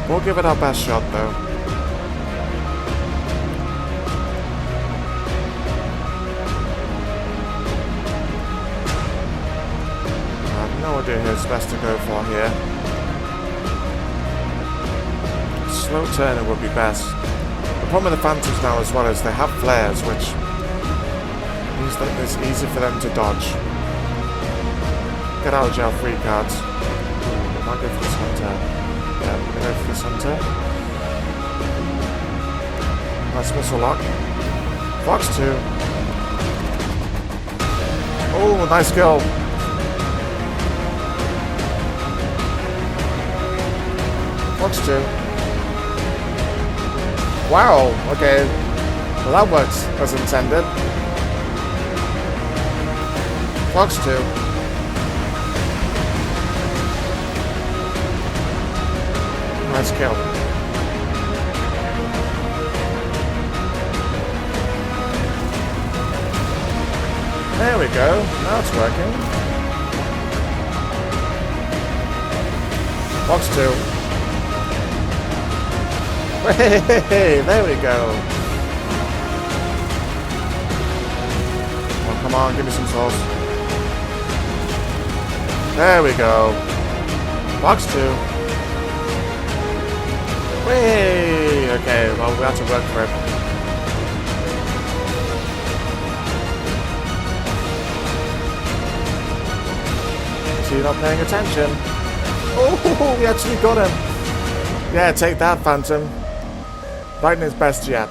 We'll give it our best shot though. I have no idea who's best to go for here. Slow turner would be best. The problem with the Phantoms now as well is they have flares, which means that it's easy for them to dodge. Get out of jail free cards. Ooh, might go for this hunter. Yeah, I'm gonna go for this hunter. Nice missile lock. Fox 2. Oh, nice kill. Fox 2. Wow, okay. Well, that works as intended. Fox 2. Nice kill. There we go. Now it's working. Fox 2. Hey, there we go. Oh, come on, give me some sauce. There we go. Fox 2. Whee! Okay, well, we have to work for it. So you're not paying attention. Oh, we actually got him. Yeah, take that, Phantom. Lightning's best yet.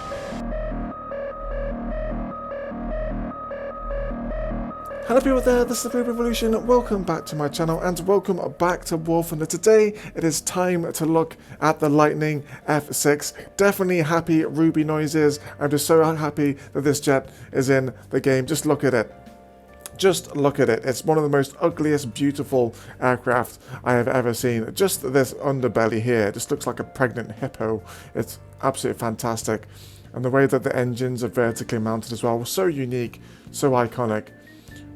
Hello people there, this is the Blue Revolution. Welcome back to my channel and welcome back to War Thunder. Today it is time to look at the Lightning F6. Definitely happy Ruby noises. I'm just so happy that this jet is in the game. Just look at it. Just look at it. It's one of the most ugliest, beautiful aircraft I have ever seen. Just this underbelly here, it just looks like a pregnant hippo. It's absolutely fantastic. And the way that the engines are vertically mounted as well was so unique, so iconic.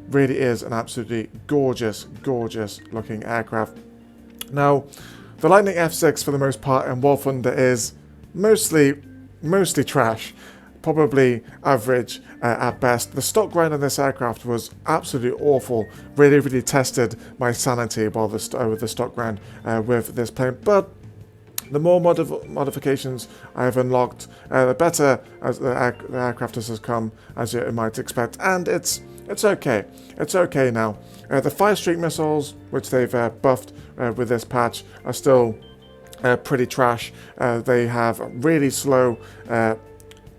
Really is an absolutely gorgeous, gorgeous looking aircraft. Now, the Lightning F6 for the most part in War Thunder is mostly trash. Probably average at best. The stock grind on this aircraft was absolutely awful. Really tested my sanity while with the stock grind with this plane. But the more modifications I have unlocked, the better as the aircraft has come, as you might expect. And it's okay. It's okay now. The Fire Streak missiles, which they've buffed with this patch, are still pretty trash. They have really slow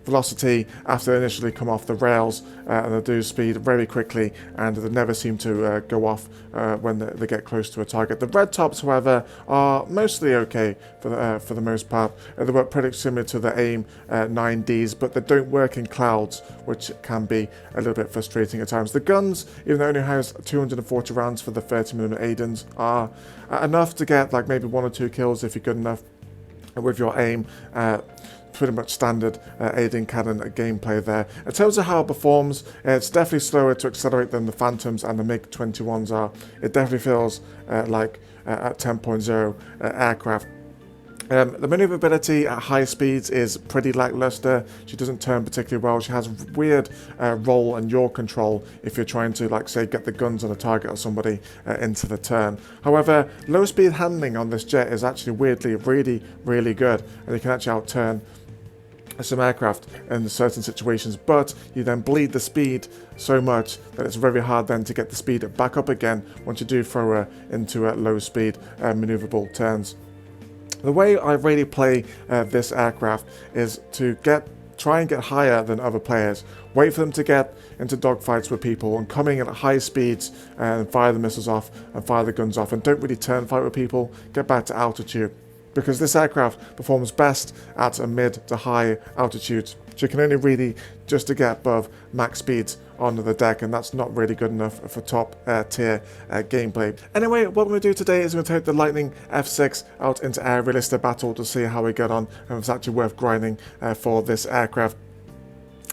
velocity after they initially come off the rails, and they do speed very quickly, and they never seem to go off when they get close to a target. The red tops, however, are mostly okay for the most part. They work pretty similar to the AIM 9Ds, but they don't work in clouds, which can be a little bit frustrating at times. The guns, even though it only has 240 rounds for the 30mm Aidens, are enough to get like maybe 1 or 2 kills if you're good enough with your aim. Pretty much standard Aiden cannon gameplay there. In terms of how it performs, it's definitely slower to accelerate than the Phantoms and the MiG-21s are. It definitely feels like at 10.0 aircraft. The maneuverability at high speeds is pretty lackluster. She doesn't turn particularly well. She has weird roll and yaw control if you're trying to, like, say, get the guns on a target or somebody into the turn. However, low speed handling on this jet is actually weirdly really good, and you can actually outturn some aircraft in certain situations, but you then bleed the speed so much that it's very hard then to get the speed back up again once you do throw her into low speed maneuverable turns. The way I really play this aircraft is to try and get higher than other players, wait for them to get into dogfights with people and coming at high speeds and fire the missiles off and fire the guns off, and don't really turn fight with people, get back to altitude. Because this aircraft performs best at a mid to high altitude. So you can only really just to get above max speeds on the deck, and that's not really good enough for top tier gameplay. Anyway, what we're going to do today is we're going to take the Lightning F6 out into air realistic battle to see how we get on, and if it's actually worth grinding for this aircraft.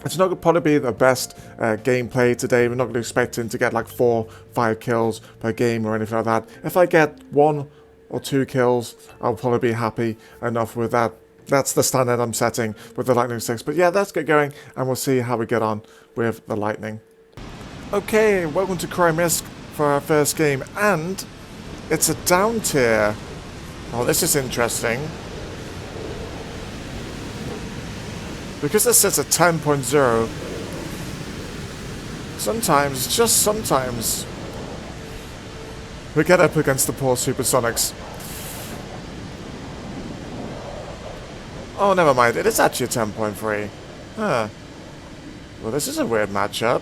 It's not going to probably be the best gameplay today. We're not expecting to get like 4-5 kills per game or anything like that. If I get 1 or 2 kills, I'll probably be happy enough with that. That's the standard I'm setting with the Lightning 6. But yeah, let's get going and we'll see how we get on with the Lightning. Okay, welcome to Crymisk for our first game, and it's a down tier. Oh, this is interesting. Because this says a 10.0, sometimes, just sometimes, we get up against the poor Supersonics. Oh, never mind. It is actually a 10.3. Huh. Well, this is a weird matchup.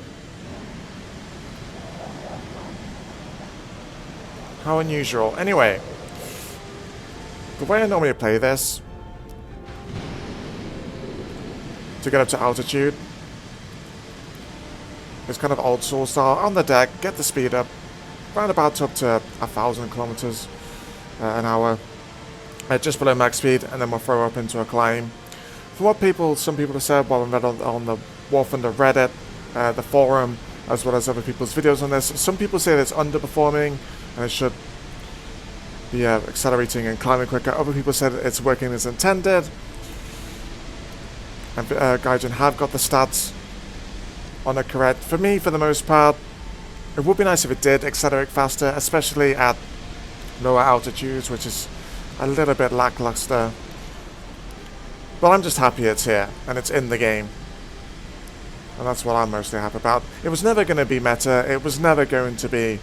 How unusual. Anyway, the way I normally play this, to get up to altitude, is kind of old school style. On the deck, get the speed up, round about up to 1,000 kilometers an hour. Just below max speed, and then we'll throw up into a climb. For what some people have said while I'm on the War Thunder Reddit, the forum, as well as other people's videos on this, some people say that it's underperforming and it should be accelerating and climbing quicker. Other people said it's working as intended. And Gaijin have got the stats on it correct. For me, for the most part, it would be nice if it did accelerate faster, especially at lower altitudes, which is a little bit lackluster. But I'm just happy it's here, and it's in the game. And that's what I'm mostly happy about. It was never going to be meta, it was never going to be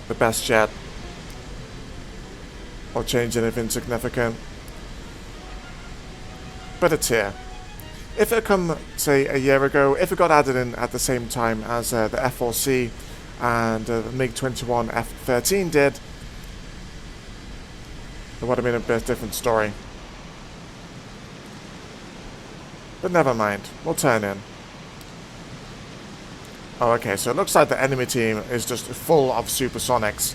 the best jet, or change anything significant. But it's here. If it had come, say, a year ago, if it got added in at the same time as the F4C and the MiG-21 F-13 did, it would have been a bit different story. But never mind, we'll turn in. Oh, okay, so it looks like the enemy team is just full of supersonics.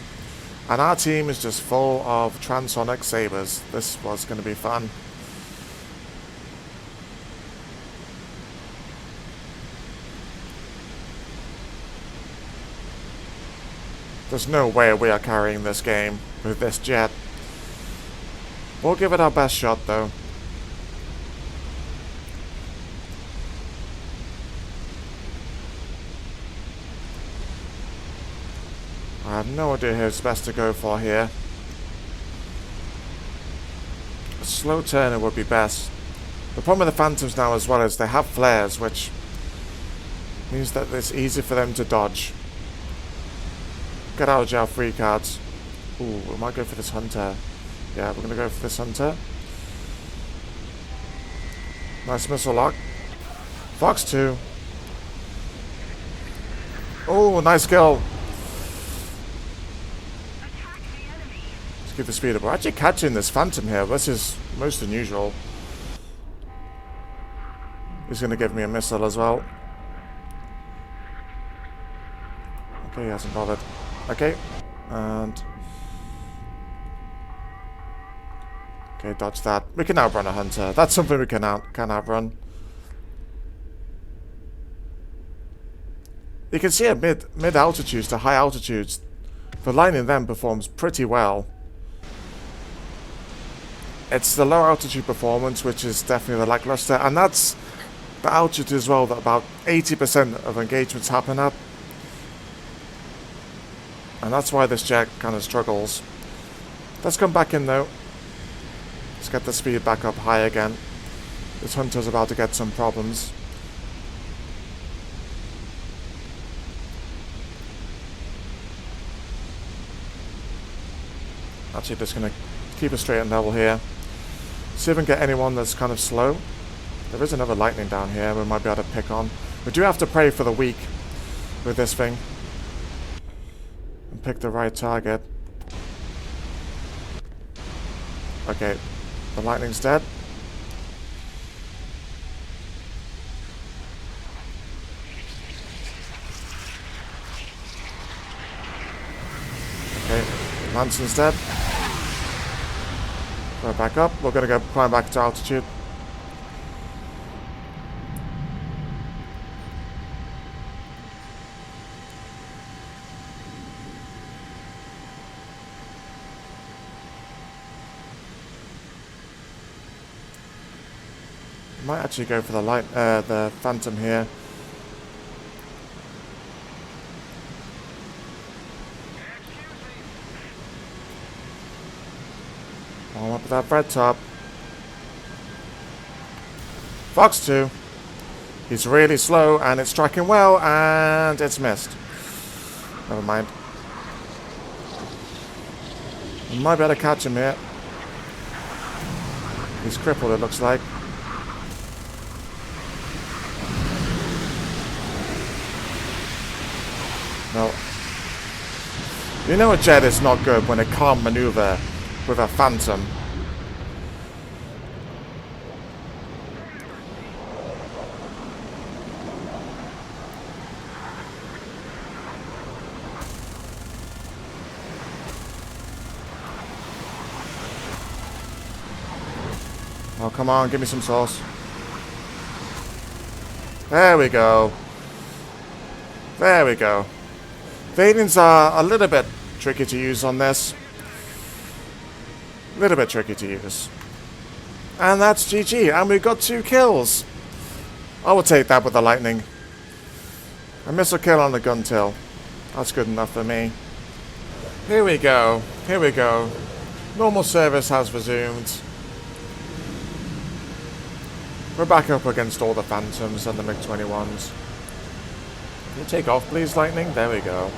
And our team is just full of transonic sabers. This was going to be fun. There's no way we are carrying this game with this jet. We'll give it our best shot, though. I have no idea who's best to go for here. A slow turner would be best. The problem with the Phantoms now as well is they have flares, which means that it's easy for them to dodge. Get out of jail free cards. Ooh, we might go for this Hunter. Yeah, we're going to go for this Hunter. Nice missile lock. Fox 2. Oh, nice kill. Let's keep the speed up. We're actually catching this Phantom here. This is most unusual. He's going to give me a missile as well. Okay, he hasn't bothered. Okay, and... okay, dodge that. We can outrun a Hunter. That's something we can outrun. You can see at mid altitudes to high altitudes, the Lightning then performs pretty well. It's the low altitude performance which is definitely the lackluster, and that's the altitude as well that about 80% of engagements happen at. And that's why this jet kind of struggles. Let's come back in though. Let's get the speed back up high again. This Hunter's about to get some problems. Actually just going to keep a straight and level here. See if we can get anyone that's kind of slow. There is another Lightning down here we might be able to pick on. We do have to pray for the weak with this thing. And pick the right target. Okay, the Lightning's dead. Okay, Lanson's dead. Go back up. We're going to go climb back to altitude. Might actually go for the Phantom here. Warm up with that red top. Fox 2. He's really slow and it's tracking well and it's missed. Never mind. I might be able to catch him here. He's crippled, it looks like. No. You know a jet is not good when it can't maneuver with a Phantom. Oh, come on, give me some sauce. There we go. There we go. Vadians are a little bit tricky to use on this. A little bit tricky to use. And that's GG, and we got 2 kills. I will take that with the lightning. A missile kill on the gun till. That's good enough for me. Here we go. Here we go. Normal service has resumed. We're back up against all the Phantoms and the MiG-21s. Can you take off, please, Lightning? There we go.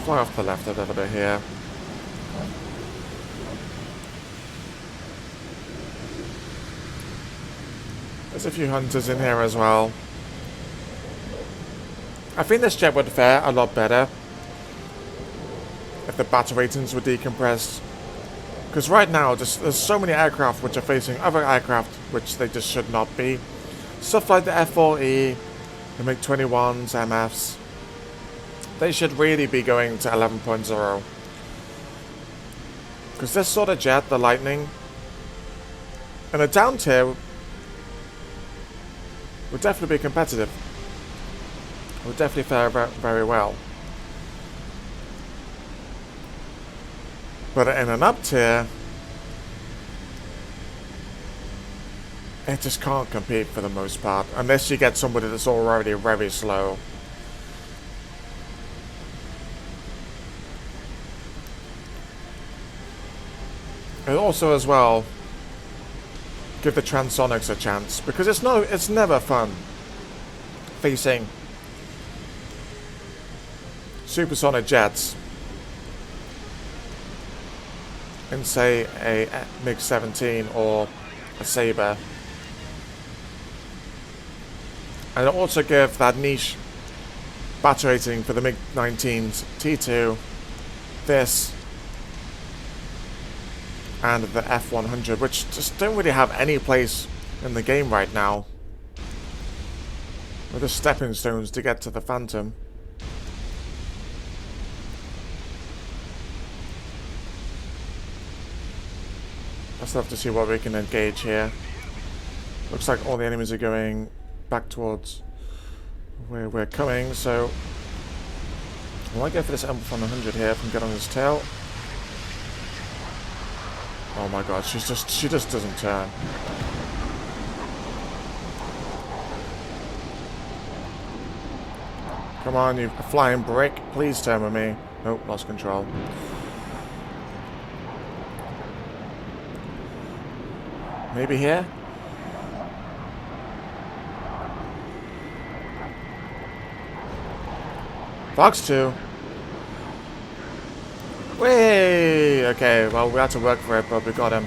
Fly off to the left a little bit here. There's a few hunters in here as well. I think this jet would fare a lot better if the battle ratings were decompressed. Because right now, there's so many aircraft which are facing other aircraft which they just should not be. Stuff like the F-4E, the MiG-21s, MFs. They should really be going to 11.0. Because this sort of jet, the Lightning, in a down tier, would definitely be competitive. Would definitely fare very well. But in an up tier, it just can't compete for the most part, unless you get somebody that's already very slow. And also as well, give the Transonics a chance, because it's never fun facing supersonic jets in, say, a MiG-17 or a Sabre. And also give that niche battle rating for the MiG-19s, T2, this, and the F-100, which just don't really have any place in the game right now. They're just stepping stones to get to the Phantom. Let's have to see what we can engage here. Looks like all the enemies are going back towards where we're coming, so I might go for this M100 here if I can get on his tail. Oh my god, she just doesn't turn. Come on, you flying brick, please turn with me. Nope, lost control. Maybe here? Fox 2. Way. Okay, well, we had to work for it, but we got him.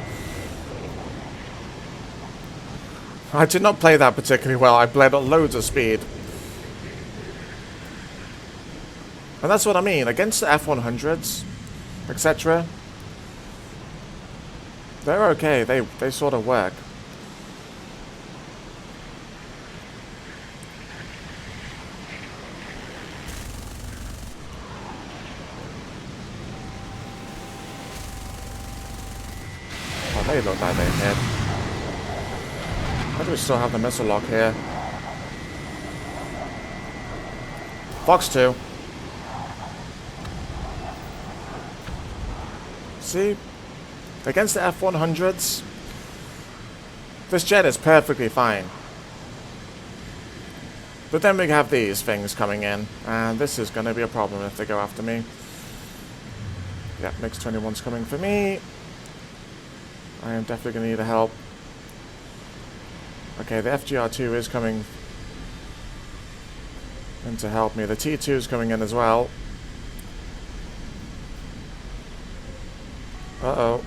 I did not play that particularly well. I played at loads of speed. And that's what I mean. Against the F-100s, etc., they're okay. They sort of work. Oh, they look like they're hit. Why do we still have the missile lock here? Fox 2. See? Against the F-100s, This jet is perfectly fine. But then we have these things coming in, and this is going to be a problem if they go after me. Yeah, MiG-21's coming for me. I am definitely going to need help. Okay, the FGR-2 is coming in to help me. The T-2 is coming in as well. Uh-oh.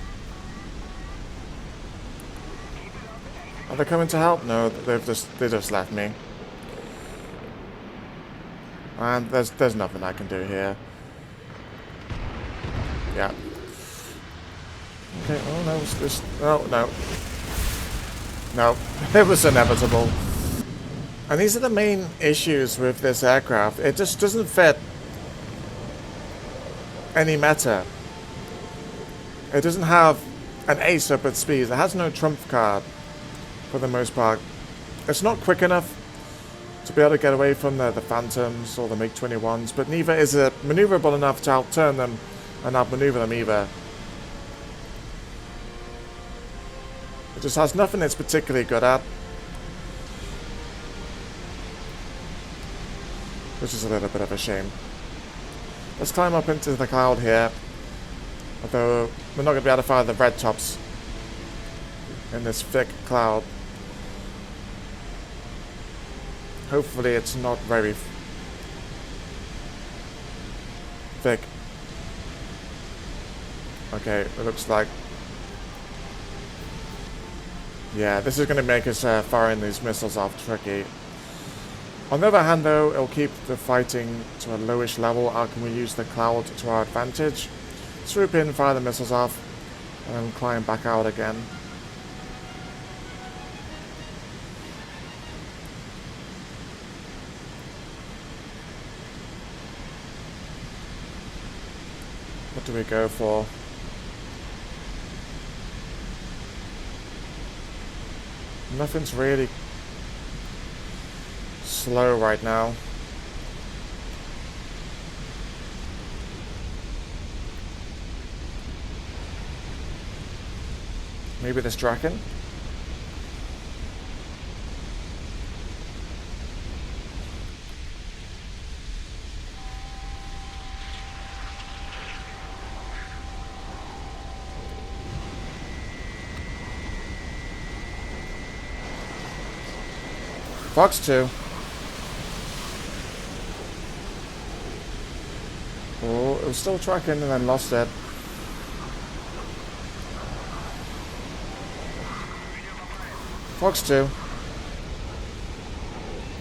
Are they coming to help? No, they just left me. And there's nothing I can do here. Yeah. Okay, oh no, oh no. No, it was inevitable. And these are the main issues with this aircraft. It just doesn't fit any meta. It doesn't have an ace up at speed. It has no trump card for the most part. It's not quick enough to be able to get away from the Phantoms or the MiG-21s, but neither is it maneuverable enough to outturn them and outmaneuver them either. It just has nothing it's particularly good at. Which is a little bit of a shame. Let's climb up into the cloud here. Although we're not going to be able to fire the red tops in this thick cloud. Hopefully it's not very thick. Okay, it looks like... Yeah, this is going to make us firing these missiles off tricky. On the other hand though, it'll keep the fighting to a lowish level. How can we use the cloud to our advantage? Swoop in, fire the missiles off, and then climb back out again. What do we go for? Nothing's really slow right now. Maybe this Draken? Fox 2. Oh, it was still tracking and then lost it. Fox 2.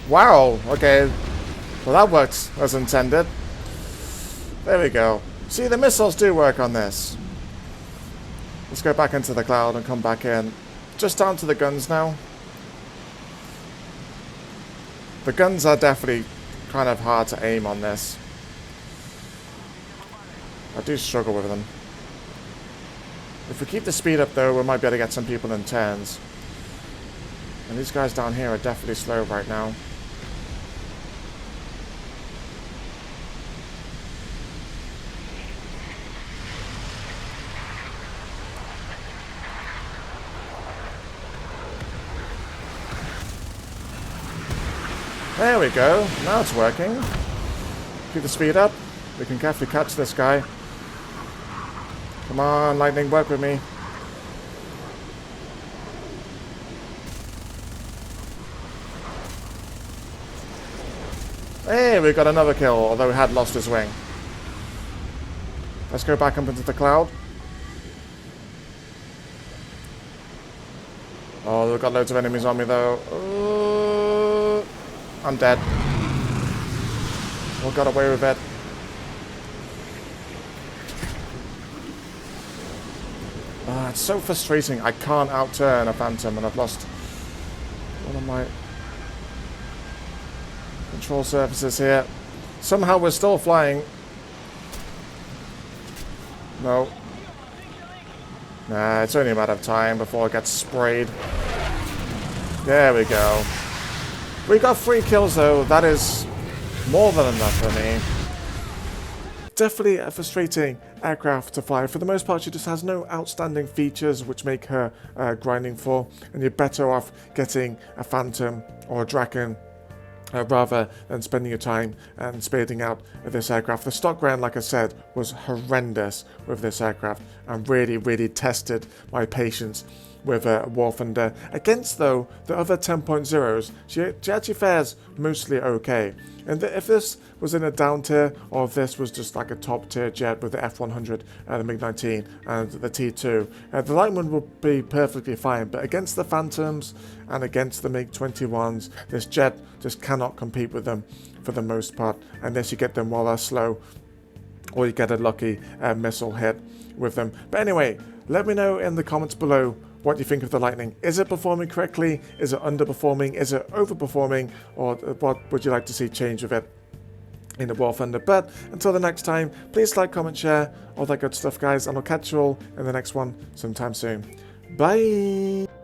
Wow, okay. Well, that worked as intended. There we go. See, the missiles do work on this. Let's go back into the cloud and come back in. Just down to the guns now. The guns are definitely kind of hard to aim on this. I do struggle with them. If we keep the speed up though, we might be able to get some people in turns. And these guys down here are definitely slow right now. There we go. Now it's working. Keep the speed up. We can carefully catch this guy. Come on, Lightning, work with me. Hey, we got another kill, although he had lost his wing. Let's go back up into the cloud. Oh, they've got loads of enemies on me, though. I'm dead. We got away with it. It's so frustrating. I can't outturn a Phantom, and I've lost one of my control surfaces here. Somehow we're still flying. No. Nah, it's only a matter of time before it gets sprayed. There we go. We got 3 kills though. That is more than enough for me. Definitely a frustrating aircraft to fly. For the most part, she just has no outstanding features which make her grinding for, and you're better off getting a Phantom or a Draken rather than spending your time and spading out this aircraft. The stock ground, like I said, was horrendous with this aircraft and really tested my patience with War Thunder. Against, though, the other 10.0s, she actually fares mostly okay. And if this was in a down tier, or if this was just like a top tier jet with the F-100, the MiG-19 and the T-2, the Lightning would be perfectly fine. But against the Phantoms and against the MiG-21s, this jet just cannot compete with them for the most part, unless you get them while they're slow, or you get a lucky missile hit with them. But anyway, let me know in the comments below what you think of the Lightning. Is it performing correctly? Is it underperforming? Is it overperforming? Or what would you like to see change with it in the War Thunder? But until the next time, please like, comment, share, all that good stuff, guys, and I'll catch you all in the next one sometime soon. Bye!